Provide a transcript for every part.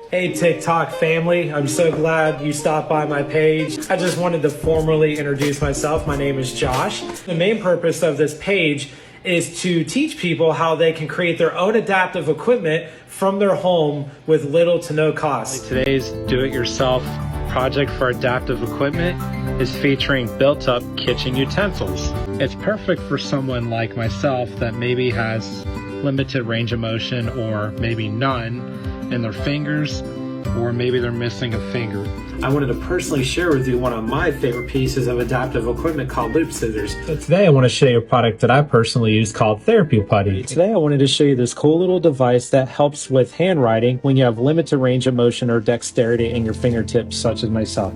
Hey TikTok family, I'm so glad you stopped by my page. I just wanted to formally introduce myself. My name is Josh. The main purpose of this page is to teach people how they can create their own adaptive equipment from their home with little to no cost. Today's do-it-yourself project for adaptive equipment is featuring built-up kitchen utensils. It's perfect for someone like myself that maybe has limited range of motion or maybe none in their fingers, or maybe they're missing a finger. I wanted to personally share with you one of my favorite pieces of adaptive equipment called loop scissors. So today I want to show you a product that I personally use called Therapy Putty. Today I wanted to show you this cool little device that helps with handwriting when you have limited range of motion or dexterity in your fingertips, such as myself.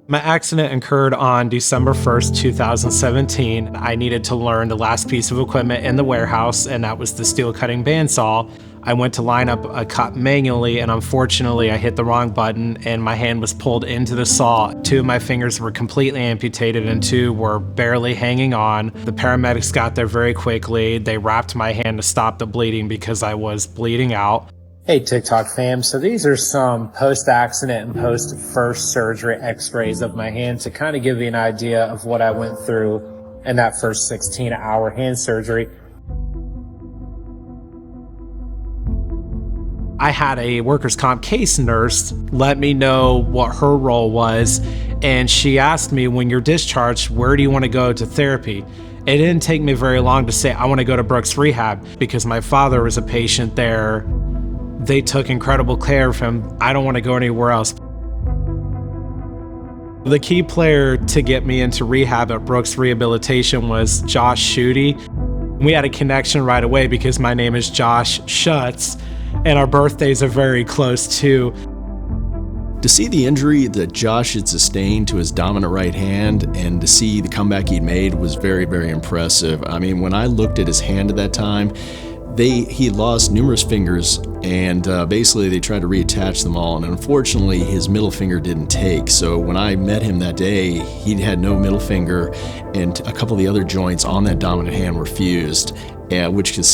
My accident occurred on December 1st, 2017. I needed to learn the last piece of equipment in the warehouse, and that was the steel cutting bandsaw. I went to line up a cut manually, and unfortunately I hit the wrong button and my hand was pulled into the saw. 2 of my fingers were completely amputated and 2 were barely hanging on. The paramedics got there very quickly. They wrapped my hand to stop the bleeding because I was bleeding out. Hey TikTok fam, so these are some post-accident and post-first surgery x-rays of my hand to kind of give you an idea of what I went through in that first 16-hour hand surgery. I had a workers' comp case nurse let me know what her role was, and she asked me, when you're discharged, where do you want to go to therapy? It didn't take me very long to say I want to go to Brooks Rehab because my father was a patient there. They took incredible care of him. I don't want to go anywhere else. The key player to get me into rehab at Brooks Rehabilitation was Josh Schuette. We had a connection right away because my name is Josh Schuette and our birthdays are very close too. To see the injury that Josh had sustained to his dominant right hand and to see the comeback he'd made was very, very impressive. I mean, when I looked at his hand at that time, he lost numerous fingers, and basically they tried to reattach them all, and unfortunately his middle finger didn't take. So when I met him that day, he had no middle finger, and a couple of the other joints on that dominant hand were fused, which can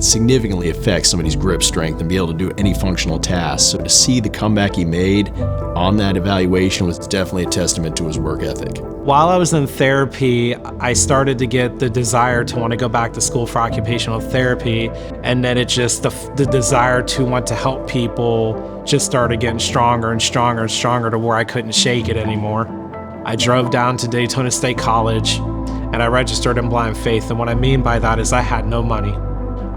significantly affect somebody's grip strength and be able to do any functional task. So to see the comeback he made on that evaluation was definitely a testament to his work ethic. While I was in therapy, I started to get the desire to want to go back to school for occupational therapy, and then it just, the desire to want to help people just started getting stronger and stronger and stronger to where I couldn't shake it anymore. I drove down to Daytona State College and I registered in blind faith, and what I mean by that is I had no money.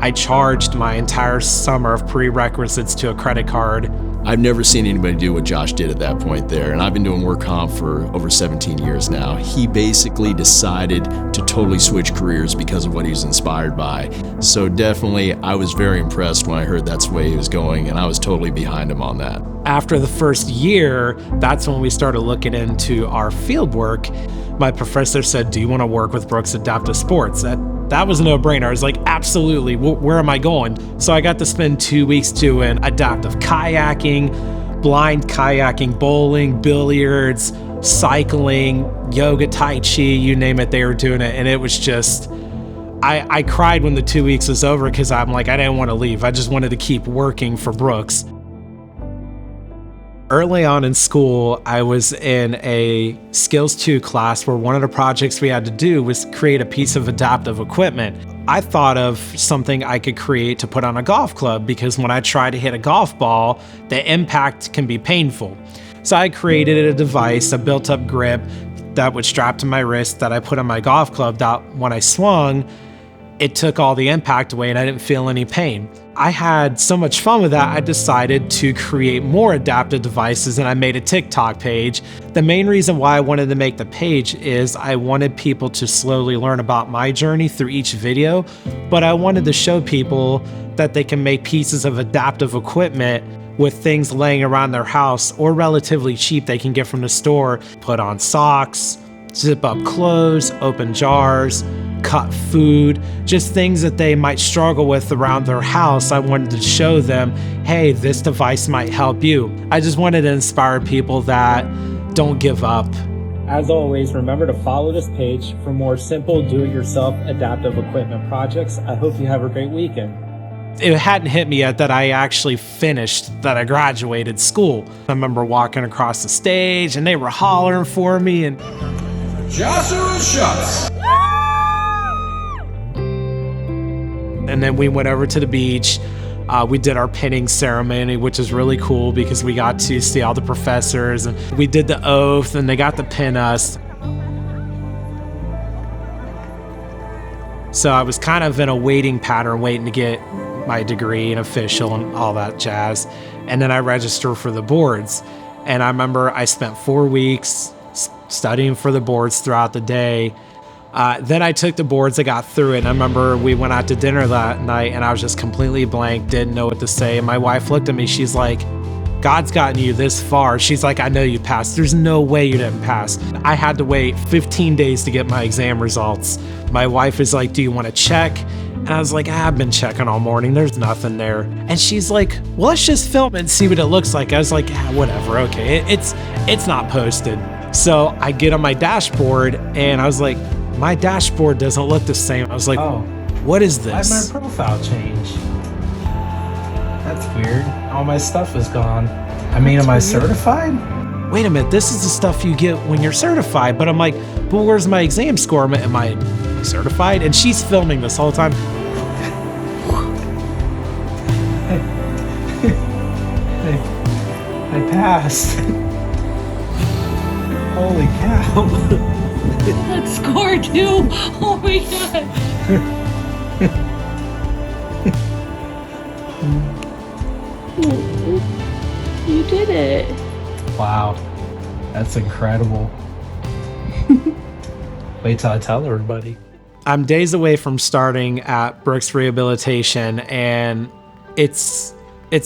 I charged my entire summer of prerequisites to a credit card. I've never seen anybody do what Josh did at that point there, and I've been doing work comp for over 17 years now. He basically decided to totally switch careers because of what he was inspired by. So definitely, I was very impressed when I heard that's the way he was going, and I was totally behind him on that. After the first year, that's when we started looking into our field work. My professor said, "Do you want to work with Brooks Adaptive Sports?" That was a no-brainer. I was like, absolutely, where am I going? So I got to spend 2 weeks doing adaptive kayaking, blind kayaking, bowling, billiards, cycling, yoga, tai chi, you name it, they were doing it. And it was just, I cried when the 2 weeks was over because I'm like, I didn't want to leave. I just wanted to keep working for Brooks. Early on in school, I was in a Skills 2 class where one of the projects we had to do was create a piece of adaptive equipment. I thought of something I could create to put on a golf club because when I try to hit a golf ball, the impact can be painful. So I created a device, a built-up grip that would strap to my wrist that I put on my golf club that when I swung, it took all the impact away and I didn't feel any pain. I had so much fun with that, I decided to create more adaptive devices and I made a TikTok page. The main reason why I wanted to make the page is I wanted people to slowly learn about my journey through each video, but I wanted to show people that they can make pieces of adaptive equipment with things laying around their house or relatively cheap they can get from the store. Put on socks, zip up clothes, open jars, cut food, just things that they might struggle with around their house. I wanted to show them, hey, this device might help you. I just wanted to inspire people that don't give up. As always, remember to follow this page for more simple do-it-yourself adaptive equipment projects. I hope you have a great weekend. It hadn't hit me yet that I actually finished, that I graduated school. I remember walking across the stage and they were hollering for me, and Joshua Schuette. And then we went over to the beach. We did our pinning ceremony, which is really cool because we got to see all the professors, and we did the oath and they got to pin us. So I was kind of in a waiting pattern, waiting to get my degree and official and all that jazz. And then I registered for the boards. And I remember I spent 4 weeks studying for the boards throughout the day. Then I took the boards, I got through it, and I remember we went out to dinner that night and I was just completely blank, didn't know what to say. And my wife looked at me, she's like, God's gotten you this far. She's like, I know you passed. There's no way you didn't pass. I had to wait 15 days to get my exam results. My wife is like, do you want to check? And I was like, I've been checking all morning. There's nothing there. And she's like, well, let's just film it and see what it looks like. I was like, whatever. Okay. It's not posted. So I get on my dashboard and I was like, my dashboard doesn't look the same. I was like, Oh, what is why did this? my profile change? That's weird. All my stuff is gone. I mean, am I certified? Wait a minute, this is the stuff you get when you're certified. But I'm like, but where's my exam score? Am I certified? And she's filming this whole time. I passed. Holy cow. That score too. Oh my god. You did it. Wow. That's incredible. Wait till I tell everybody. I'm days away from starting at Brooks Rehabilitation, and it's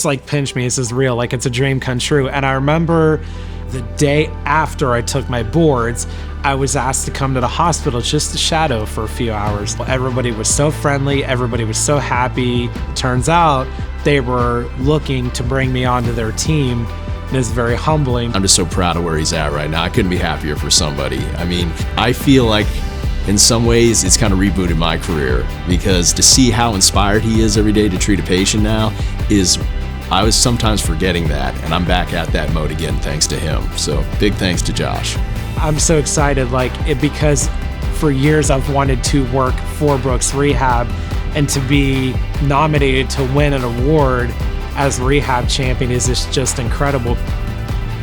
like pinch me. This is real. Like, it's a dream come true. And I remember the day after I took my boards, I was asked to come to the hospital just to shadow for a few hours. Everybody was so friendly. Everybody was so happy. Turns out they were looking to bring me onto their team. And it's very humbling. I'm just so proud of where he's at right now. I couldn't be happier for somebody. I mean, I feel like in some ways it's kind of rebooted my career, because to see how inspired he is every day to treat a patient now is, I was sometimes forgetting that, and I'm back at that mode again thanks to him. So big thanks to Josh. I'm so excited, because for years I've wanted to work for Brooks Rehab, and to be nominated to win an award as Rehab champion is just incredible.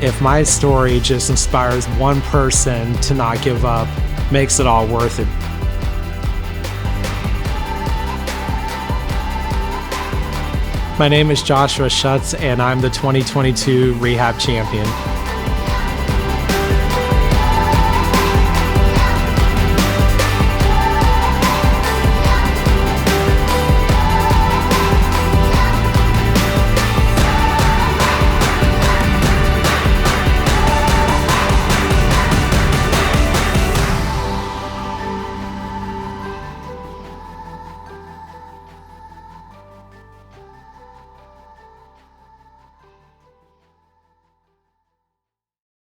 If my story just inspires one person to not give up, makes it all worth it. My name is Joshua Schuette, and I'm the 2022 Rehab champion.